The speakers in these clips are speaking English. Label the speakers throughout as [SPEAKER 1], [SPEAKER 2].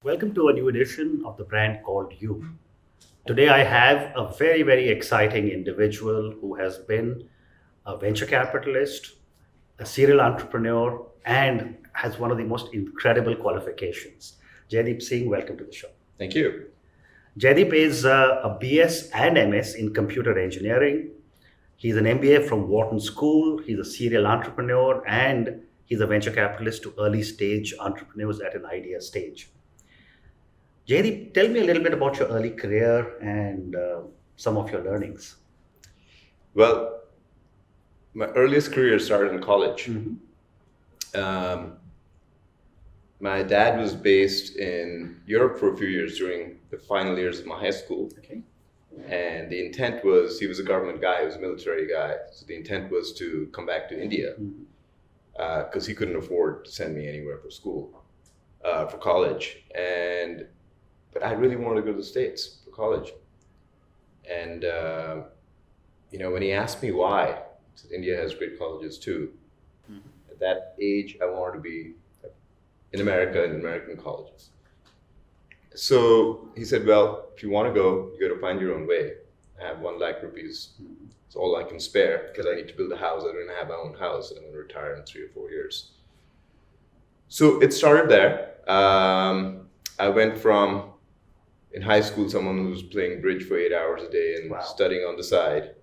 [SPEAKER 1] Welcome to a new edition of the brand called You. Today, I have a very, very exciting individual who has been a venture capitalist, a serial entrepreneur, and has one of the most incredible qualifications. Jaideep Singh, welcome to the show.
[SPEAKER 2] Thank you.
[SPEAKER 1] Jaideep is a BS and MS in computer engineering. He's an MBA from Wharton School. He's a serial entrepreneur and he's a venture capitalist to early stage entrepreneurs at an idea stage. Jaideep, tell me a little bit about your early career and some of your learnings.
[SPEAKER 2] Well, my earliest career started in college.
[SPEAKER 1] Mm-hmm.
[SPEAKER 2] My dad was based in Europe for a few years during the final years of my high school.
[SPEAKER 1] Okay.
[SPEAKER 2] And the intent was, he was a government guy, he was a military guy. So the intent was to come back to India because he couldn't afford to send me anywhere for school, for college. But I really wanted to go to the States for college. And, when he asked me why, I said, India has great colleges too. Mm-hmm. At that age, I wanted to be in America and American colleges. So he said, well, if you want to go, you got to find your own way. I have 1 lakh rupees. It's all I can spare because I need to build a house. I don't have my own house and I'm going to retire in 3 or 4 years. So it started there. I went from, in high school, someone who was playing bridge for 8 hours a day and studying on the side,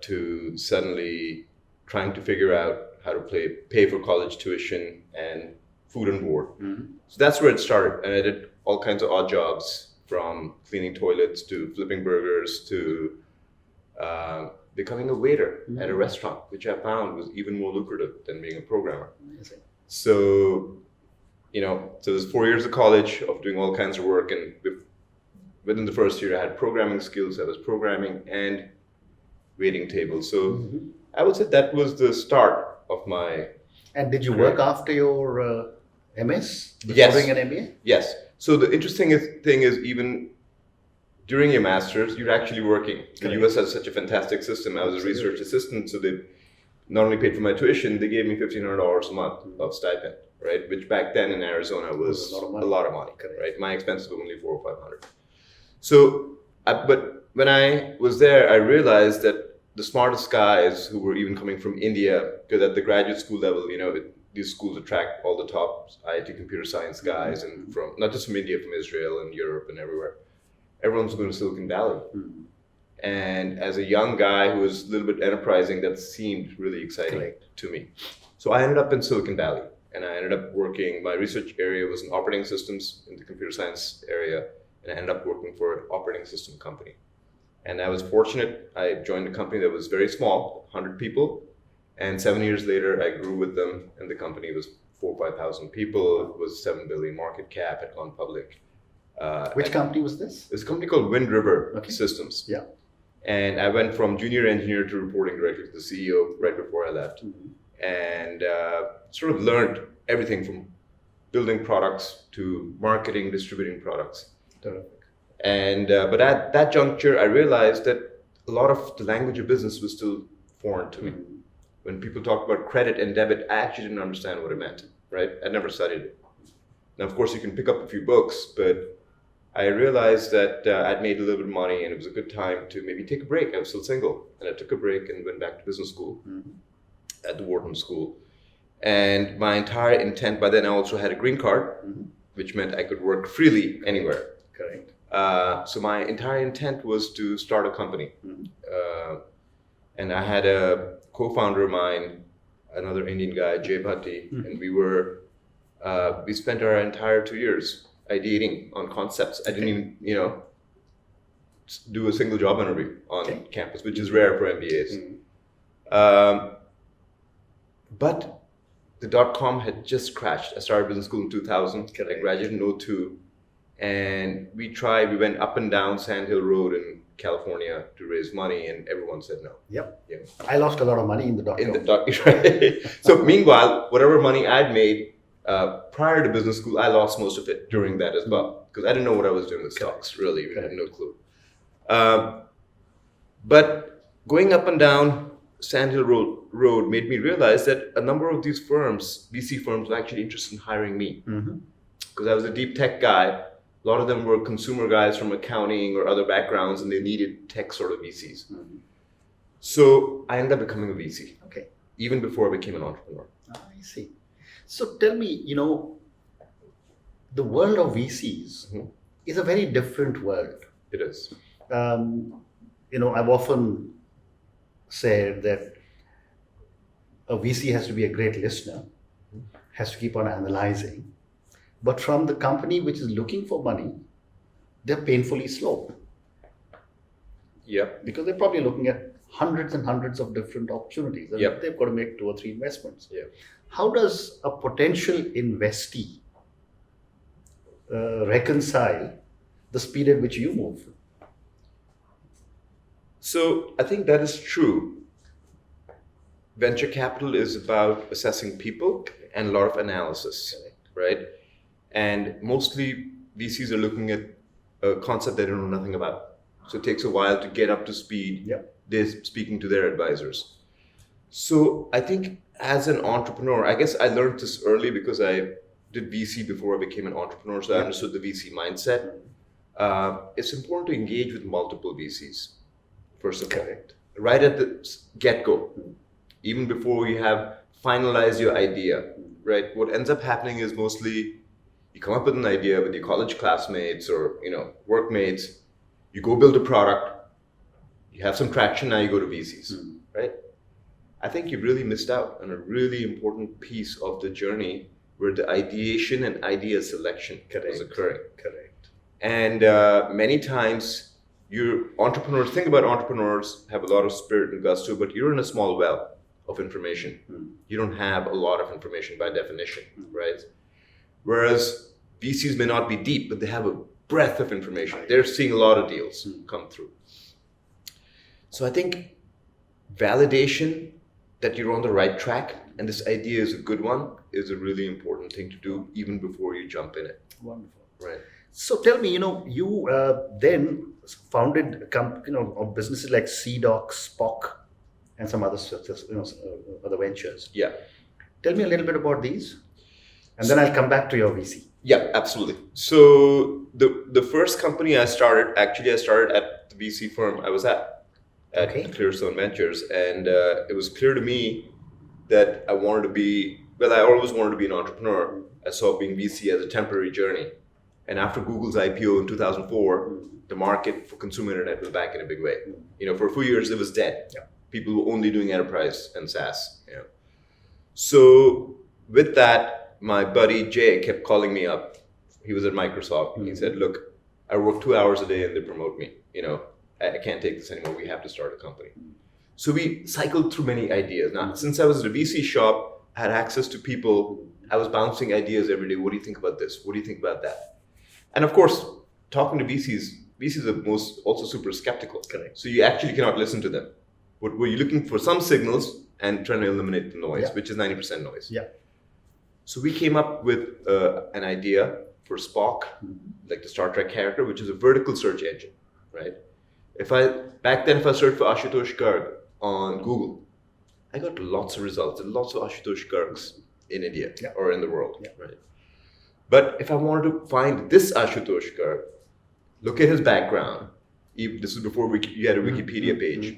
[SPEAKER 2] to suddenly trying to figure out how to pay for college tuition and food and board. Mm-hmm. So that's where it started. And I did all kinds of odd jobs, from cleaning toilets to flipping burgers to becoming a waiter at a restaurant, which I found was even more lucrative than being a programmer.
[SPEAKER 1] Amazing.
[SPEAKER 2] So, so it was 4 years of college of doing all kinds of work. And within the first year, I had programming skills. I was programming and waiting tables. So I would say that was the start of my.
[SPEAKER 1] And did you work after your MS before
[SPEAKER 2] Yes.
[SPEAKER 1] doing an MBA?
[SPEAKER 2] Yes. So the interesting thing is, even during your master's, you're actually working. The US has such a fantastic system. I was a research assistant, so they not only paid for my tuition, they gave me $1,500 a month of stipend, right? Which back then in Arizona was a lot of money, right? My expenses were only $400 or $500. So, but when I was there, I realized that the smartest guys who were even coming from India, because at the graduate school level, these schools attract all the top IIT computer science guys, and from not just from India, from Israel and Europe and everywhere. Everyone's going to Silicon Valley. Mm-hmm. And as a young guy who was a little bit enterprising, that seemed really exciting to me. So I ended up in Silicon Valley, and I ended up working, my research area was in operating systems in the computer science area, and I ended up working for an operating system company. And I was fortunate. I joined a company that was very small, 100 people. And 7 years later, I grew with them, and the company was 4,000 or 5,000 people. It was $7 billion market cap, had gone public.
[SPEAKER 1] Which company was this?
[SPEAKER 2] It's a company called Wind River Systems.
[SPEAKER 1] Yeah.
[SPEAKER 2] And I went from junior engineer to reporting directly to the CEO right before I left. Mm-hmm. And sort of learned everything from building products to marketing, distributing products.
[SPEAKER 1] Terrific.
[SPEAKER 2] And but at that juncture, I realized that a lot of the language of business was still foreign to me. Mm-hmm. When people talked about credit and debit, I actually didn't understand what it meant, right? I'd never studied it. Now, of course, you can pick up a few books, but I realized that I'd made a little bit of money and it was a good time to maybe take a break. I was still single, and I took a break and went back to business school at the Wharton School. And my entire intent, by then I also had a green card, which meant I could work freely anywhere.
[SPEAKER 1] Correct.
[SPEAKER 2] So my entire intent was to start a company. And I had a co-founder of mine, another Indian guy, Jaideep, and we spent our entire 2 years ideating on concepts. I didn't even, do a single job interview on campus, which is rare for MBAs. But the .com had just crashed. I started business school in 2000. I graduated in 2002. And we went up and down Sand Hill Road in California to raise money, and everyone said no.
[SPEAKER 1] Yep. Yeah. I lost a lot of money in the .com.
[SPEAKER 2] Right? So meanwhile, whatever money I'd made prior to business school, I lost most of it during that as well, because I didn't know what I was doing with stocks, really. I had no clue. But going up and down Sand Hill Road made me realize that a number of these firms, VC firms, were actually interested in hiring me. because I was a deep tech guy. A lot of them were consumer guys from accounting or other backgrounds, and they needed tech sort of VCs.
[SPEAKER 1] Mhm.
[SPEAKER 2] So I ended up becoming a VC,
[SPEAKER 1] Okay.
[SPEAKER 2] even before I became an entrepreneur.
[SPEAKER 1] I see. So tell me, the world of VCs
[SPEAKER 2] Mhm.
[SPEAKER 1] is a very different world.
[SPEAKER 2] It is.
[SPEAKER 1] I've often said that a VC has to be a great listener, has to keep on analyzing. But from the company which is looking for money, they're painfully slow
[SPEAKER 2] Yep.
[SPEAKER 1] because they're probably looking at hundreds and hundreds of different opportunities and
[SPEAKER 2] Yep.
[SPEAKER 1] they've got to make 2 or 3 investments.
[SPEAKER 2] Yeah.
[SPEAKER 1] How does a potential investee reconcile the speed at which you move?
[SPEAKER 2] So I think that is true. Venture capital is about assessing people and a lot of analysis, right? And mostly VCs are looking at a concept they don't know nothing about. So it takes a while to get up to speed.
[SPEAKER 1] Yeah.
[SPEAKER 2] They're speaking to their advisors. So I think as an entrepreneur, I guess I learned this early because I did VC before I became an entrepreneur. So I understood the VC mindset. It's important to engage with multiple VCs, first of all.
[SPEAKER 1] Correct.
[SPEAKER 2] Right at the get-go, even before you have finalized your idea, right? What ends up happening is mostly you come up with an idea with your college classmates or workmates, you go build a product, you have some traction, now you go to VCs, right? I think you really missed out on a really important piece of the journey where the ideation and idea selection was occurring.
[SPEAKER 1] Correct.
[SPEAKER 2] And many times think about entrepreneurs, have a lot of spirit and gusto, but you're in a small well of information. You don't have a lot of information by definition, right? Whereas VCs may not be deep, but they have a breadth of information. They're seeing a lot of deals come through. So I think validation that you're on the right track and this idea is a good one is a really important thing to do even before you jump in it.
[SPEAKER 1] Wonderful.
[SPEAKER 2] Right.
[SPEAKER 1] So tell me, you then founded of businesses like CDoc, Spock, and some other other ventures.
[SPEAKER 2] Yeah.
[SPEAKER 1] Tell me a little bit about these, and then I'll come back to your VC.
[SPEAKER 2] Yeah, absolutely. So the first company I started at the VC firm I was at Clearstone Ventures, and it was clear to me that I always wanted to be an entrepreneur. I saw being VC as a temporary journey. And after Google's IPO in 2004, the market for consumer internet was back in a big way. For a few years it was dead.
[SPEAKER 1] Yeah.
[SPEAKER 2] People were only doing enterprise and SaaS. So with that, my buddy Jay kept calling me up. He was at Microsoft. And he said, "Look, I work 2 hours a day and they promote me. I can't take this anymore. We have to start a company." So we cycled through many ideas. Now, since I was at a VC shop, I had access to people. I was bouncing ideas every day. What do you think about this? What do you think about that? And of course, talking to VCs are also super skeptical.
[SPEAKER 1] Correct.
[SPEAKER 2] So you actually cannot listen to them. But you're looking for some signals and trying to eliminate the noise, which is 90% noise.
[SPEAKER 1] Yeah.
[SPEAKER 2] So we came up with an idea for Spock, like the Star Trek character, which is a vertical search engine, right? If I searched for Ashutosh Garg on Google, I got lots of results, lots of Ashutosh Gargs in India or in the world, right? But if I wanted to find this Ashutosh Garg, look at his background. This is before you had a Wikipedia page,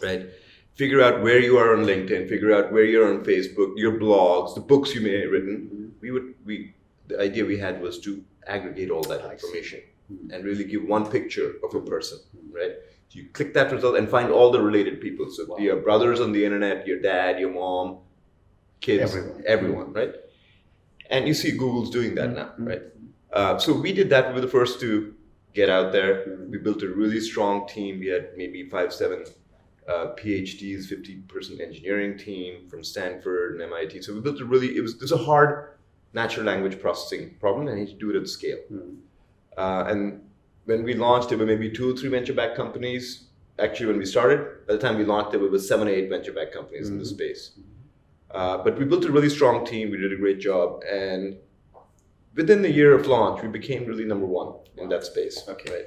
[SPEAKER 2] right? Figure out where you are on LinkedIn, figure out where you're on Facebook, your blogs, the books you may have written. The idea we had was to aggregate all that information and really give one picture of a person, right? So you click that result and find all the related people. So your brothers on the internet, your dad, your mom, kids, everyone, right? And you see Google's doing that now, right? So we did that. We were the first to get out there. We built a really strong team. We had maybe 5-7 PhDs, 50-person engineering team from Stanford and MIT. So we built it was a hard natural language processing problem, and you need to do it at scale. And when we launched, there were maybe 2 or 3 venture-backed companies. Actually, when we started, by the time we launched, there were 7 or 8 venture-backed companies in the space. But we built a really strong team. We did a great job. And within the year of launch, we became really number 1 in that space.
[SPEAKER 1] Okay.
[SPEAKER 2] Right?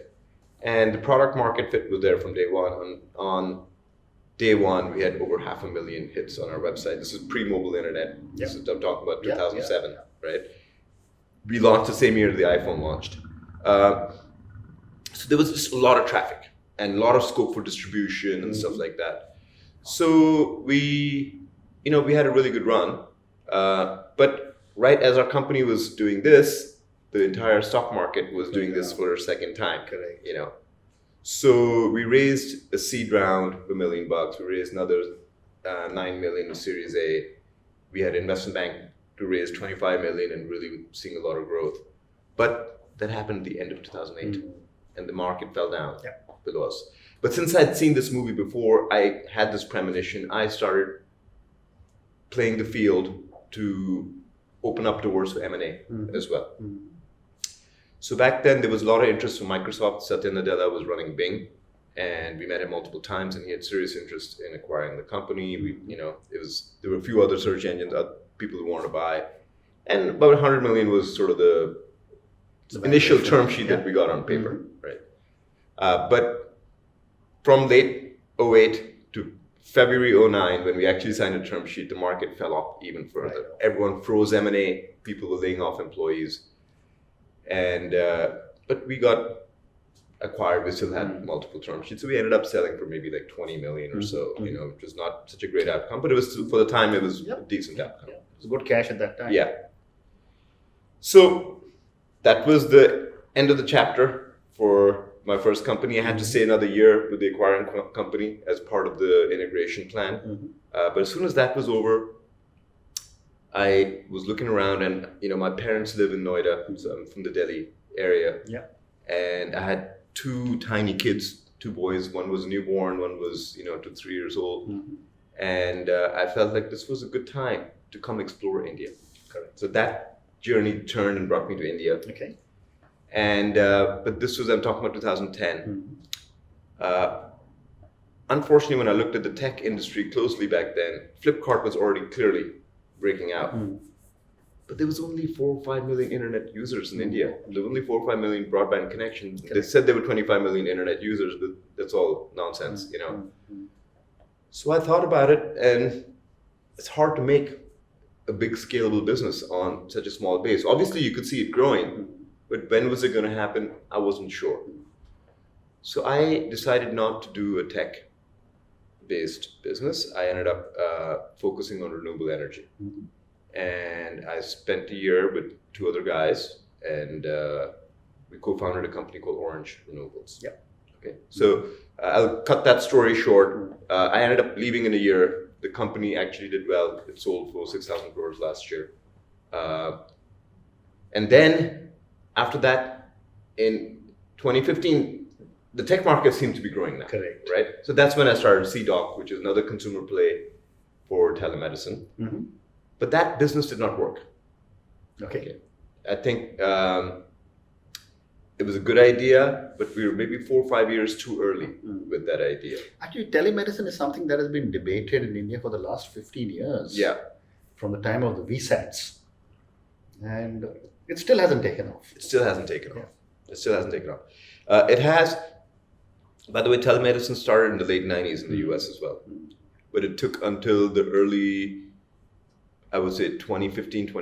[SPEAKER 2] And the product market fit was there from day one. On day one, we had over 500,000 hits on our website. This is pre-mobile internet.
[SPEAKER 1] Yeah.
[SPEAKER 2] I'm talking about 2007, right? we launched the same year the iPhone launched. So there was just a lot of traffic and a lot of scope for distribution and stuff like that. So we had a really good run. But right as our company was doing this, the entire stock market was doing this for a second time.
[SPEAKER 1] Correct.
[SPEAKER 2] So we raised a seed round of $1 million. We raised another 9 million in Series A. We had investment bank to raise 25 million and really seeing a lot of growth. But that happened at the end of 2008 and the market fell down below us. But since I'd seen this movie before, I had this premonition. I started playing the field to open up doors for M&A as well. So back then there was a lot of interest from Microsoft. Satya Nadella was running Bing, and we met him multiple times, and he had serious interest in acquiring the company. There were a few other search engines, people who wanted to buy, and about 100 million was sort of the initial term sheet that we got on paper, right? But from late 08 to February 09, when we actually signed a term sheet, the market fell off even further. Right. Everyone froze M&A. People were laying off employees. And but we got acquired. We still had multiple term sheets, so we ended up selling for maybe like 20 million or so. Which was not such a great outcome, but it was for the time it was a decent outcome.
[SPEAKER 1] Yeah. It was good cash at that time.
[SPEAKER 2] Yeah. So that was the end of the chapter for my first company. I had to stay another year with the acquiring company as part of the integration plan. But as soon as that was over, I was looking around, and my parents live in Noida, so I'm from the Delhi area. Yeah. And I had two tiny kids, two boys. One was newborn, one was 2 to 3 years old. And I felt like this was a good time to come explore India. Correct. So that journey turned and brought me to India. Okay. And but this was, I'm talking about 2010. Unfortunately, when I looked at the tech industry closely back then, Flipkart was already clearly breaking out. But there was only 4 or 5 million internet users in India. There were only 4 or 5 million broadband connections. They said there were 25 million internet users, but that's all nonsense, So I thought about it, and it's hard to make a big scalable business on such a small base. Obviously, you could see it growing, but when was it going to happen? I wasn't sure. So I decided not to do a tech-based business. I ended up focusing on renewable energy. And I spent a year with 2 other guys, and we co-founded a company called Orange Renewables. Yeah. Okay. So I'll cut that story short. I ended up leaving in a year. The company actually did well. It sold for 6,000 crores last year. And then after that, in 2015, the tech market seemed to be growing now. Correct. Right? So that's when I started CDoc, which is another consumer play for telemedicine. But that business did not work. Okay. I think it was a good idea, but we were maybe 4 or 5 years too early with that idea.
[SPEAKER 1] Actually, telemedicine is something that has been debated in India for the last 15 years. Yeah. From the time of the VSATs. And it still hasn't taken off.
[SPEAKER 2] It still hasn't taken off. It has, by the way, telemedicine started in the late 90s in the US as well. But it took until the early, I would say 2015,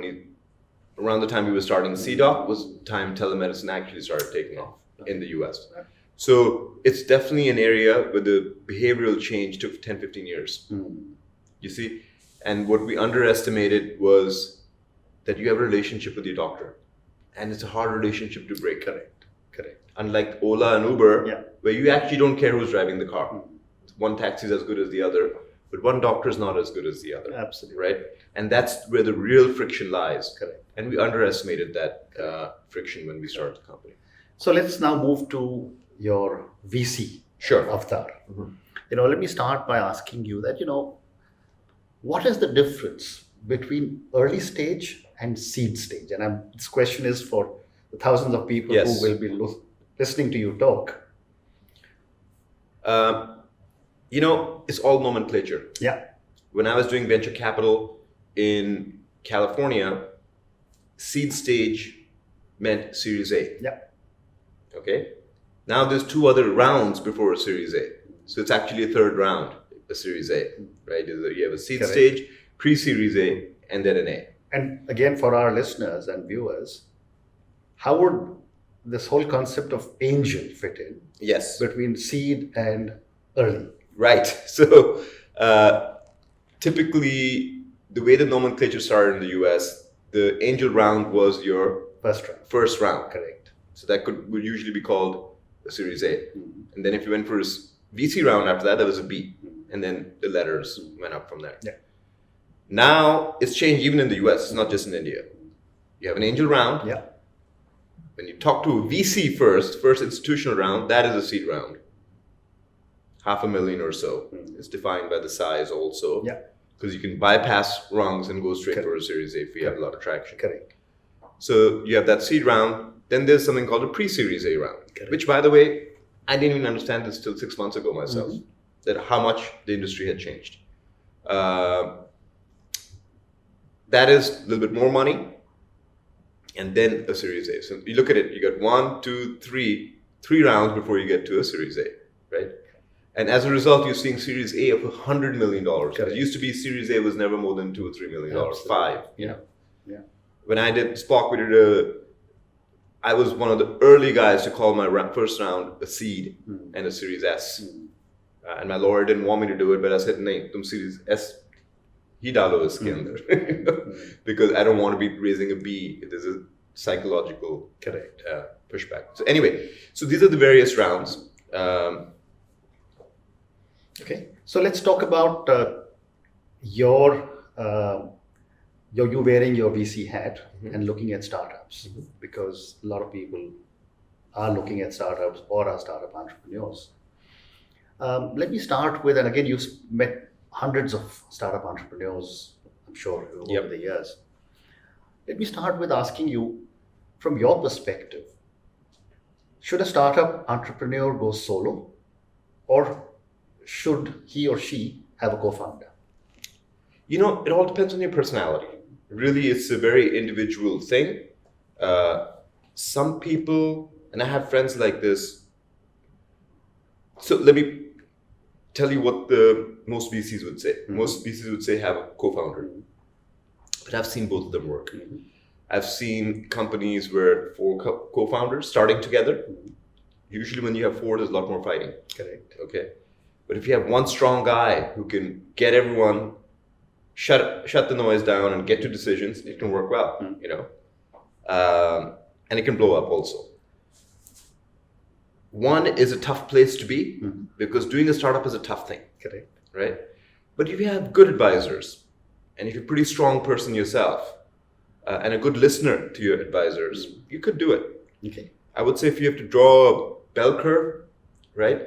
[SPEAKER 2] around the time we were starting CDoc was the time telemedicine actually started taking off in the US. So it's definitely an area where the behavioral change took 10, 15 years. You see? And what we underestimated was that you have a relationship with your doctor. And it's a hard relationship to break. Correct. Unlike Ola and Uber, where you actually don't care who's driving the car. One taxi is as good as the other, but one doctor is not as good as the other. Absolutely. Right? And that's where the real friction lies. Correct. And we underestimated that friction when we started the company.
[SPEAKER 1] So let's now move to your VC avatar. Let me start by asking you that, what is the difference between early stage and seed stage? And this question is for the thousands of people who will be listening to you talk.
[SPEAKER 2] It's all nomenclature. Yeah. When I was doing venture capital in California, seed stage meant Series A. Yeah. Okay. Now there's 2 other rounds before a Series A. So it's actually a 3rd round, a Series A, right? You have a seed stage, pre-Series A, and then an A.
[SPEAKER 1] And again, for our listeners and viewers, how would this whole concept of angel fit in
[SPEAKER 2] Yes.
[SPEAKER 1] between seed and early?
[SPEAKER 2] Right. So typically, the way the nomenclature started in the US, the angel round was your
[SPEAKER 1] First round.
[SPEAKER 2] first round.
[SPEAKER 1] Correct.
[SPEAKER 2] So that would usually be called a Series A.
[SPEAKER 1] Mm-hmm.
[SPEAKER 2] And then if you went for a VC round after that, that was a B. And then the letters went up from there.
[SPEAKER 1] Yeah.
[SPEAKER 2] Now it's changed even in the US, it's not just in India. You have an angel round.
[SPEAKER 1] Yeah.
[SPEAKER 2] When you talk to a VC first institutional round, that is a seed round. $500,000 or so. It's defined by the size also.
[SPEAKER 1] Yeah.
[SPEAKER 2] Because you can bypass rungs and go straight
[SPEAKER 1] Correct.
[SPEAKER 2] for a Series A if you have a lot of traction.
[SPEAKER 1] Correct.
[SPEAKER 2] So you have that seed round. Then there's something called a pre-Series A round,
[SPEAKER 1] Correct.
[SPEAKER 2] which, by the way, I didn't even understand this till 6 months ago myself, that how much the industry had changed. That is a little bit more money, and then a Series A. So you look at it, you got 1, 2, 3 rounds before you get to a Series A, right? And as a result, you're seeing Series A of $100 million. It used to be Series A was never more than $2 or $3 million,
[SPEAKER 1] Absolutely.
[SPEAKER 2] 5.
[SPEAKER 1] Yeah. Yeah.
[SPEAKER 2] When I did Spock, I was one of the early guys to call my first round a seed and a Series S. And my lawyer didn't want me to do it, but I said, "No, tum Series S hi dalo iske andar." Because I don't want to be raising a B. There's a psychological
[SPEAKER 1] Correct.
[SPEAKER 2] pushback. So anyway, so these are the various rounds.
[SPEAKER 1] Okay. So let's talk about you wearing your VC hat and looking at startups, because a lot of people are looking at startups or are startup entrepreneurs. Let me start with, and again, you've met hundreds of startup entrepreneurs, I'm sure, over the years. Let me start with asking you, from your perspective, should a startup entrepreneur go solo, or should he or she have a co-founder?
[SPEAKER 2] It all depends on your personality. Really, it's a very individual thing. Some people, and I have friends like this. So let me tell you what the most VCs would say. Most VCs would say have a co-founder. But I've seen both of them work. I've seen companies where 4 co-founders starting together. Usually when you have 4, there's a lot more fighting.
[SPEAKER 1] Correct.
[SPEAKER 2] Okay. But if you have one strong guy who can get everyone, shut the noise down and get to decisions, it can work well, and it can blow up also. One is a tough place to be because doing a startup is a tough thing.
[SPEAKER 1] Correct.
[SPEAKER 2] Right? But if you have good advisors and if you're a pretty strong person yourself and a good listener to your advisors, you could do it.
[SPEAKER 1] Okay.
[SPEAKER 2] I would say if you have to draw a bell curve, right?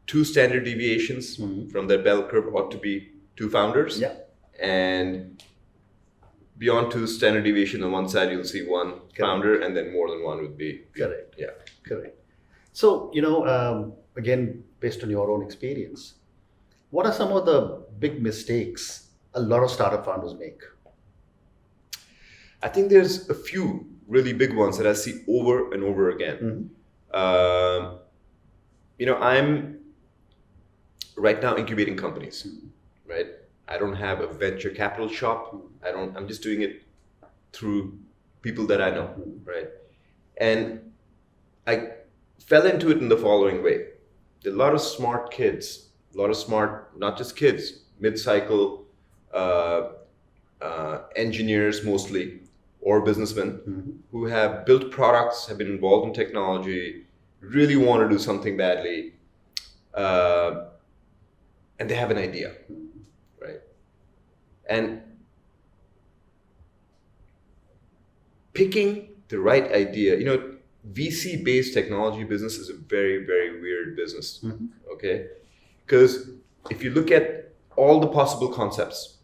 [SPEAKER 2] 2 standard deviations from that bell curve ought to be 2 founders.
[SPEAKER 1] Yeah.
[SPEAKER 2] And beyond 2 standard deviation on one side, you'll see 1 founder, and then more than 1 would be.
[SPEAKER 1] Correct.
[SPEAKER 2] Yeah.
[SPEAKER 1] Correct. So, again, based on your own experience, what are some of the big mistakes a lot of startup founders make?
[SPEAKER 2] I think there's a few really big ones that I see over and over again. I'm right now incubating companies, right? I don't have a venture capital shop. I'm just doing it through people that I know, right? And I fell into it in the following way. There are a lot of smart kids, not just kids, mid-cycle engineers mostly, or businessmen who have built products, have been involved in technology, really want to do something badly, and they have an idea, right? And picking the right idea, VC-based technology business is a very, very weird business, okay? Because if you look at all the possible concepts,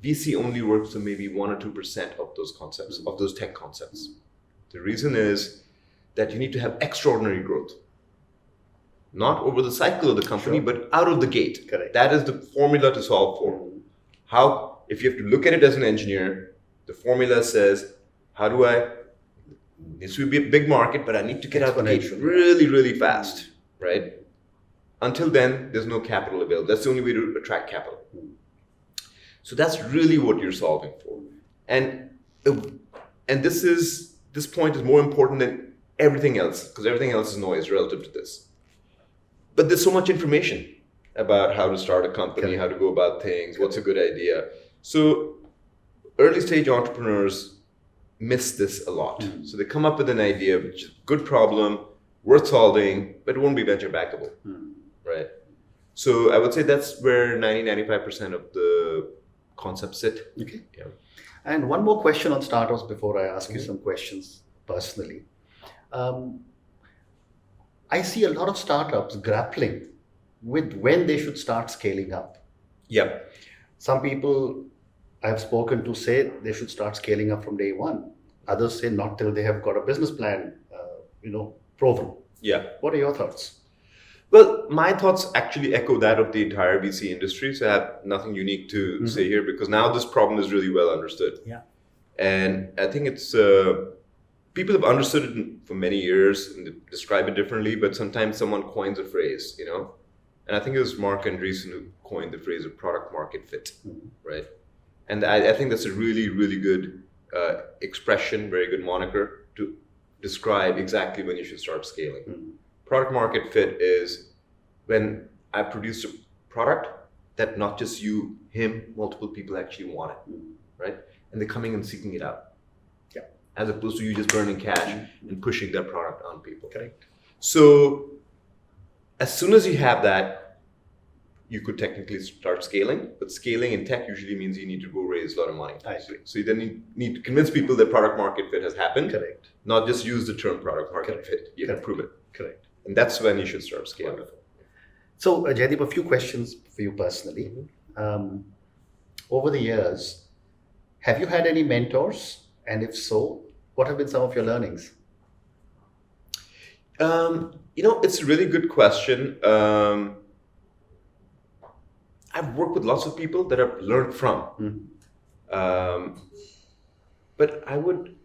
[SPEAKER 2] VC only works on maybe 1 or 2% of those concepts, of those tech concepts. The reason is that you need to have extraordinary growth. Not over the cycle of the company, but out of the gate.
[SPEAKER 1] Correct.
[SPEAKER 2] That is the formula to solve for. How, if you have to look at it as an engineer, the formula says, this will be a big market, but I need to get out the gate really, really fast, right? Until then, there's no capital available. That's the only way to attract capital. So that's really what you're solving for. And this is this point is more important than everything else, because everything else is noise relative to this. But there's so much information about how to start a company, how to go about things, what's a good idea. So early stage entrepreneurs miss this a lot. So they come up with an idea, which is a good problem, worth solving, but it won't be venture backable, right? So I would say that's where 95% of the concepts sit.
[SPEAKER 1] Okay.
[SPEAKER 2] Yeah.
[SPEAKER 1] And one more question on startups before I ask you some questions personally. I see a lot of startups grappling with when they should start scaling up.
[SPEAKER 2] Yeah.
[SPEAKER 1] Some people I have spoken to say they should start scaling up from day one. Others say not till they have got a business plan, proven.
[SPEAKER 2] Yeah.
[SPEAKER 1] What are your thoughts?
[SPEAKER 2] Well, my thoughts actually echo that of the entire VC industry. So I have nothing unique to say here, because now this problem is really well understood.
[SPEAKER 1] Yeah.
[SPEAKER 2] And I think it's, people have understood it for many years and they describe it differently, but sometimes someone coins a phrase, And I think it was Mark Andreessen who coined the phrase of product market fit, right? And I think that's a really, really good expression, very good moniker to describe exactly when you should start scaling. Product market fit is when I produce a product that not just you, him, multiple people actually want it, right? And they're coming and seeking it out.
[SPEAKER 1] Yeah.
[SPEAKER 2] As opposed to you just burning cash and pushing that product on people.
[SPEAKER 1] Correct.
[SPEAKER 2] So as soon as you have that, you could technically start scaling, but scaling in tech usually means you need to go raise a lot of money.
[SPEAKER 1] I agree.
[SPEAKER 2] So you then need to convince people that product market fit has happened.
[SPEAKER 1] Correct.
[SPEAKER 2] Not just use the term product market fit. You have to prove it.
[SPEAKER 1] Correct.
[SPEAKER 2] And that's when you should start scaling.
[SPEAKER 1] Wonderful. So, Jaideep, a few questions for you personally. Over the years, have you had any mentors? And if so, what have been some of your learnings?
[SPEAKER 2] It's a really good question. I've worked with lots of people that I've learned from. But I would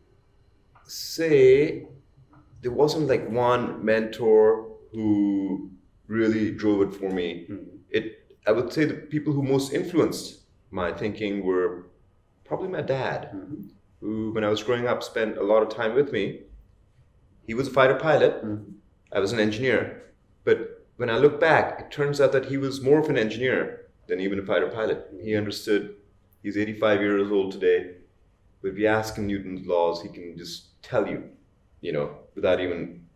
[SPEAKER 2] say there wasn't like one mentor who really drove it for me. I would say the people who most influenced my thinking were probably my dad, who, when I was growing up, spent a lot of time with me. He was a fighter pilot. I was an engineer. But when I look back, it turns out that he was more of an engineer than even a fighter pilot. He understood. He's 85 years old today. But if you ask him Newton's laws, he can just tell you, without even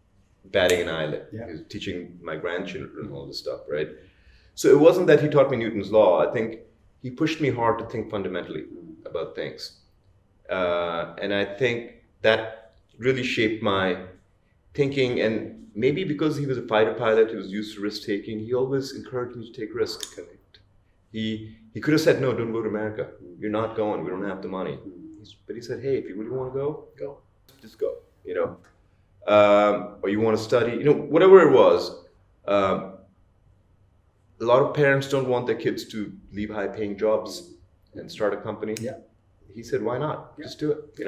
[SPEAKER 2] batting an eyelid.
[SPEAKER 1] Yeah.
[SPEAKER 2] He's teaching my grandchildren all this stuff, right? So it wasn't that he taught me Newton's law. I think he pushed me hard to think fundamentally about things. And I think that really shaped my thinking. And maybe because he was a fighter pilot, he was used to risk-taking, he always encouraged me to take risks. He could have said, no, don't go to America. You're not going. We don't have the money. But he said, hey, if you really want to go, go. Just go, or you want to study, whatever it was. A lot of parents don't want their kids to leave high-paying jobs and start a company.
[SPEAKER 1] Yeah.
[SPEAKER 2] He said, why not? Yeah. Just do it,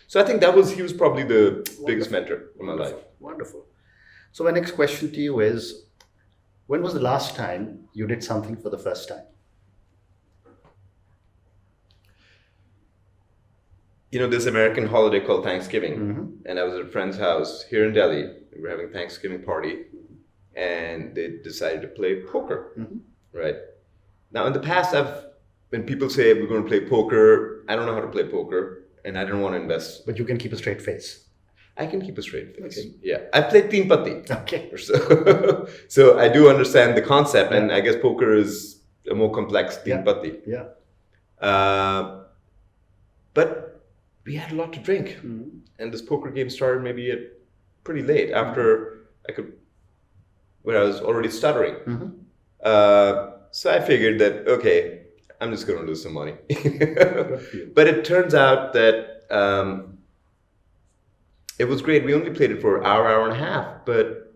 [SPEAKER 2] So I think he was probably the biggest mentor in my life.
[SPEAKER 1] Wonderful. So my next question to you is, when was the last time you did something for the first time?
[SPEAKER 2] This American holiday called Thanksgiving, and I was at a friend's house here in Delhi. We were having a Thanksgiving party, and they decided to play poker, right? Now, in the past, when people say we're going to play poker, I don't know how to play poker, and I don't want to invest.
[SPEAKER 1] But you can keep a straight face.
[SPEAKER 2] I can keep a straight face.
[SPEAKER 1] Okay.
[SPEAKER 2] Yeah, I played Teen Patti.
[SPEAKER 1] Okay.
[SPEAKER 2] So, so I do understand the concept, and I guess poker is a more complex Teen Patti.
[SPEAKER 1] Yeah.
[SPEAKER 2] But we had a lot to drink, and this poker game started maybe at pretty late after when I was already stuttering. So I figured that, okay, I'm just going to lose some money. But it turns out that it was great. We only played it for an hour and a half, but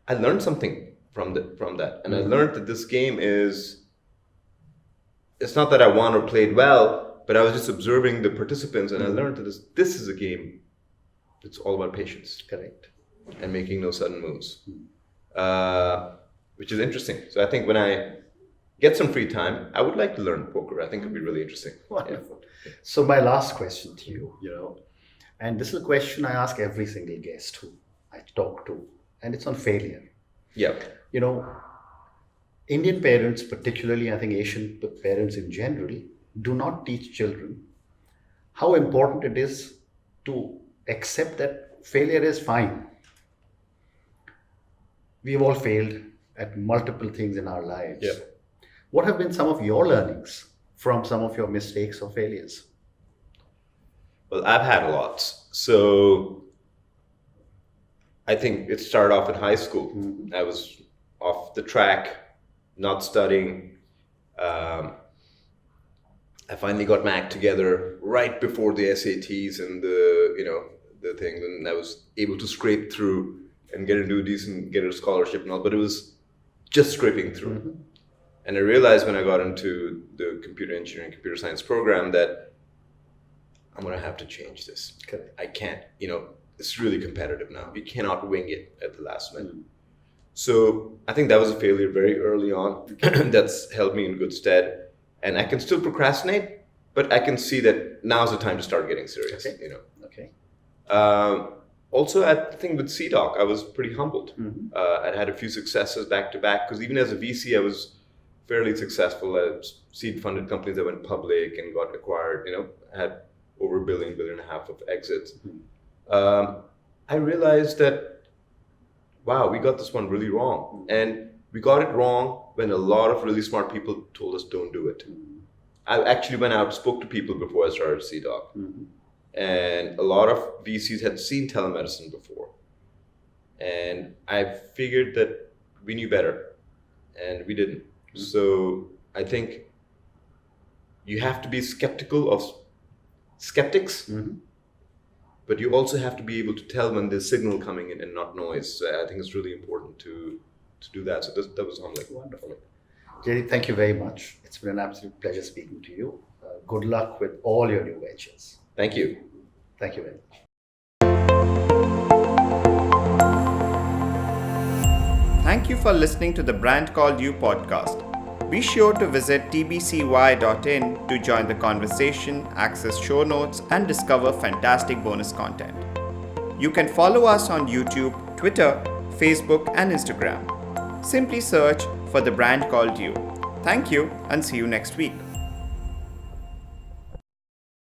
[SPEAKER 2] I learned something from that. And I learned that this game it's not that I won or played well, but I was just observing the participants, and I learned that this is a game that's all about patience.
[SPEAKER 1] Correct.
[SPEAKER 2] And making no sudden moves, which is interesting. So I think when I get some free time, I would like to learn poker. I think it'd be really interesting.
[SPEAKER 1] Wonderful. Yeah. So my last question to you, And this is a question I ask every single guest who I talk to, and it's on failure.
[SPEAKER 2] Yeah.
[SPEAKER 1] You know, Indian parents, particularly, I think Asian parents in general, do not teach children how important it is to accept that failure is fine. We've all failed at multiple things in our lives.
[SPEAKER 2] Yeah.
[SPEAKER 1] What have been some of your learnings from some of your mistakes or failures?
[SPEAKER 2] Well, I've had lots. So I think it started off in high school. I was off the track, not studying. I finally got my act together right before the SATs and the thing, and I was able to scrape through and get a scholarship and all, but it was just scraping through. And I realized when I got into the computer engineering, computer science program that I'm going to have to change this.
[SPEAKER 1] Okay.
[SPEAKER 2] I can't, it's really competitive now. You cannot wing it at the last minute. So I think that was a failure very early on. That's held me in good stead. And I can still procrastinate, but I can see that now's the time to start getting serious.
[SPEAKER 1] Okay. Okay.
[SPEAKER 2] Also, I think with CDOC, I was pretty humbled. I'd had a few successes back to back, because even as a VC, I was fairly successful at seed-funded companies that went public and got acquired, had over $1 billion and a half of exits. I realized that, wow, we got this one really wrong. And we got it wrong when a lot of really smart people told us don't do it. I actually went out, spoke to people before I started CDOC. And a lot of VCs had seen telemedicine before. And I figured that we knew better, and we didn't. So I think you have to be skeptical of skeptics, but you also have to be able to tell when there's signal coming in and not noise. So I think it's really important to do that. So that was humbling.
[SPEAKER 1] Wonderful. Jaideep, thank you very much. It's been an absolute pleasure speaking to you. Good luck with all your new ventures.
[SPEAKER 2] Thank you.
[SPEAKER 1] Thank you very much.
[SPEAKER 3] Thank you for listening to the Brand Called You podcast. Be sure to visit tbcy.in to join the conversation, access show notes, and discover fantastic bonus content. You can follow us on YouTube, Twitter, Facebook, and Instagram. Simply search for The Brand Called You. Thank you, and see you next week.